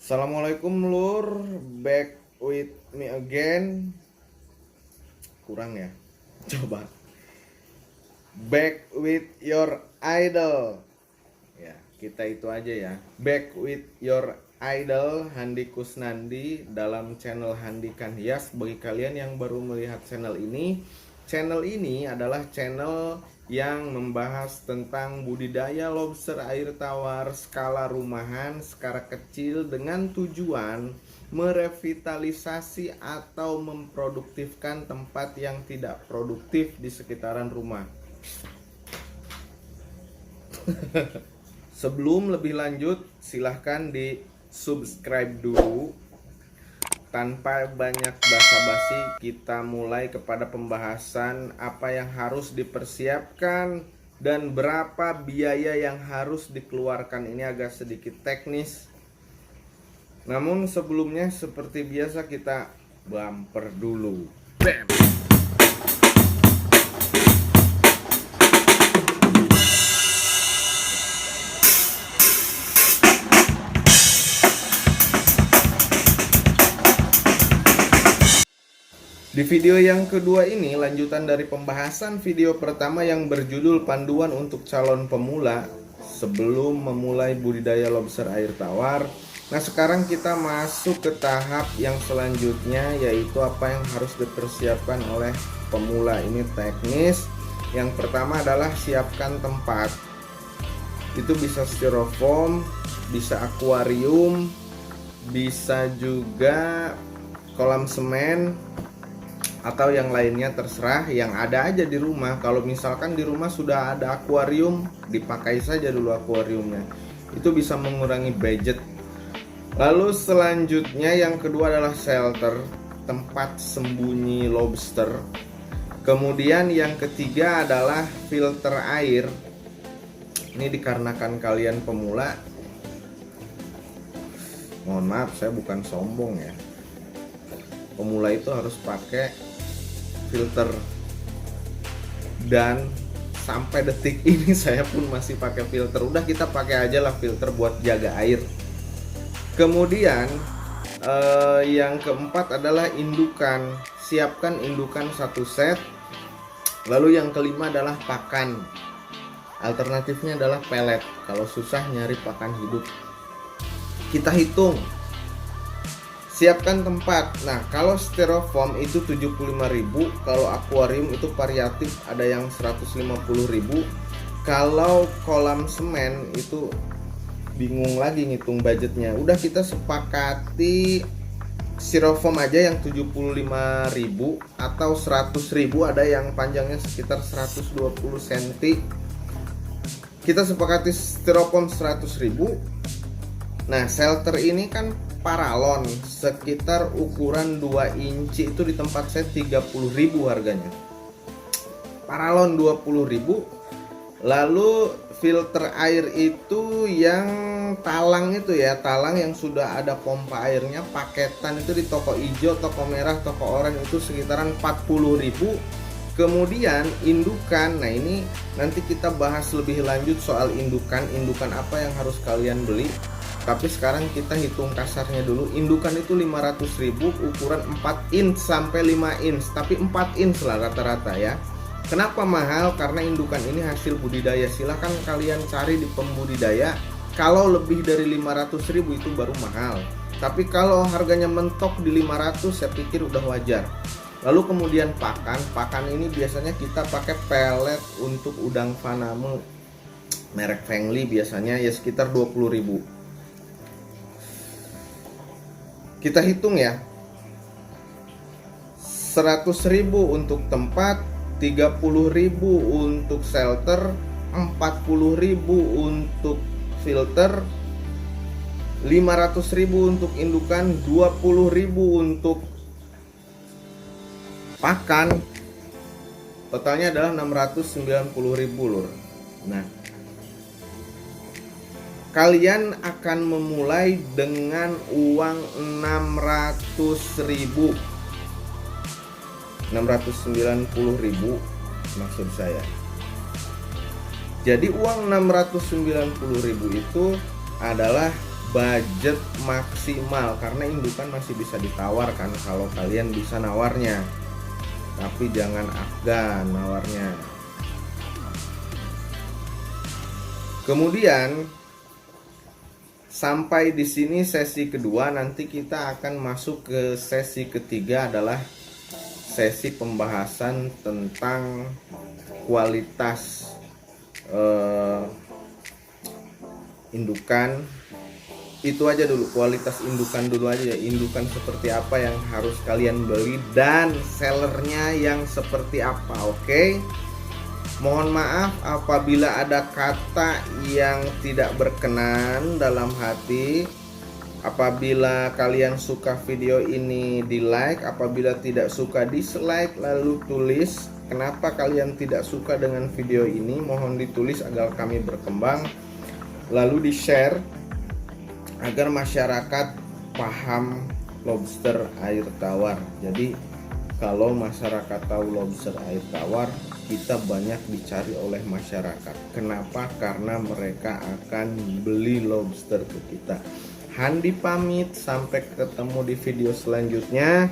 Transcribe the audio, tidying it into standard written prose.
Assalamualaikum lur, back with me again. Kurang ya? Coba. Back with your idol. Ya, kita itu aja ya. Back with your idol Handi Kusnandi dalam channel Handikan Hias. Bagi kalian yang baru melihat channel ini adalah channel yang membahas tentang budidaya lobster air tawar skala rumahan, skala kecil dengan tujuan merevitalisasi atau memproduktifkan tempat yang tidak produktif di sekitaran rumah. Sebelum lebih lanjut, silahkan di subscribe dulu. Tanpa banyak basa-basi, kita mulai kepada pembahasan apa yang harus dipersiapkan dan berapa biaya yang harus dikeluarkan. Ini agak sedikit teknis, namun sebelumnya seperti biasa kita bumper dulu. Bam! Di video yang kedua ini lanjutan dari pembahasan video pertama yang berjudul Panduan untuk Calon Pemula sebelum memulai budidaya lobster air tawar. Nah, sekarang kita masuk ke tahap yang selanjutnya, yaitu apa yang harus dipersiapkan oleh pemula. Ini teknis. Yang pertama adalah siapkan tempat. Itu bisa styrofoam, bisa akuarium, bisa juga kolam semen, atau yang lainnya, terserah yang ada aja di rumah. Kalau misalkan di rumah sudah ada akuarium, dipakai saja dulu akuariumnya. Itu bisa mengurangi budget. Lalu selanjutnya yang kedua adalah shelter, tempat sembunyi lobster. Kemudian yang ketiga adalah filter air. Ini dikarenakan kalian pemula. Mohon maaf, saya bukan sombong ya. Pemula itu harus pakai filter, dan sampai detik ini saya pun masih pakai filter. Udah, kita pakai aja lah filter buat jaga air. Kemudian yang keempat adalah indukan. Siapkan indukan 1 set. Lalu yang kelima adalah pakan. Alternatifnya adalah pelet kalau susah nyari pakan hidup. Kita hitung. Siapkan tempat. Nah, kalau styrofoam itu 75.000, kalau akuarium itu variatif, ada yang 150.000. Kalau kolam semen itu bingung lagi ngitung budgetnya. Udah, kita sepakati styrofoam aja yang 75.000 atau 100.000, ada yang panjangnya sekitar 120 cm. Kita sepakati styrofoam 100.000. Nah, shelter ini kan paralon, sekitar ukuran 2 inci, itu di tempat saya 30.000 harganya. Paralon 20.000. Lalu filter air itu yang talang itu ya, talang yang sudah ada pompa airnya, paketan itu di toko hijau, toko merah, toko oranye itu sekitaran 40.000. Kemudian indukan. Nah, ini nanti kita bahas lebih lanjut soal indukan apa yang harus kalian beli. Tapi sekarang kita hitung kasarnya dulu. Indukan itu 500.000, ukuran 4 inch sampai 5 inch, tapi 4 inch lah rata-rata ya. Kenapa mahal? Karena indukan ini hasil budidaya. Silahkan kalian cari di pembudidaya. Kalau lebih dari 500.000 itu baru mahal. Tapi kalau harganya mentok di 500, saya pikir udah wajar. Lalu kemudian pakan. Pakan ini biasanya kita pakai pelet untuk udang faname merek Fengli, biasanya ya sekitar 20.000. Kita hitung ya, 100.000 untuk tempat, 30.000 untuk shelter, 40.000 untuk filter, 500.000 untuk indukan, 20.000 untuk pakan. Totalnya adalah 690.000 lur. Nah, kalian akan memulai dengan uang 600.000, 690.000 maksud saya. Jadi uang 690.000 itu adalah budget maksimal, karena indukan masih bisa ditawarkan kalau kalian bisa nawarnya, tapi jangan afgan nawarnya. Kemudian sampai di sini sesi kedua, nanti kita akan masuk ke sesi ketiga, adalah sesi pembahasan tentang kualitas indukan. Itu aja dulu, kualitas indukan dulu aja, indukan seperti apa yang harus kalian beli dan sellernya yang seperti apa. Oke? Mohon maaf apabila ada kata yang tidak berkenan dalam hati. Apabila kalian suka video ini, di like. Apabila tidak suka, dislike. Lalu tulis kenapa kalian tidak suka dengan video ini. Mohon ditulis agar kami berkembang. Lalu di share agar masyarakat paham lobster air tawar. Jadi kalau masyarakat tahu lobster air tawar, kita banyak dicari oleh masyarakat. Kenapa? Karena mereka akan beli lobster ke kita. Handi pamit, sampai ketemu di video selanjutnya.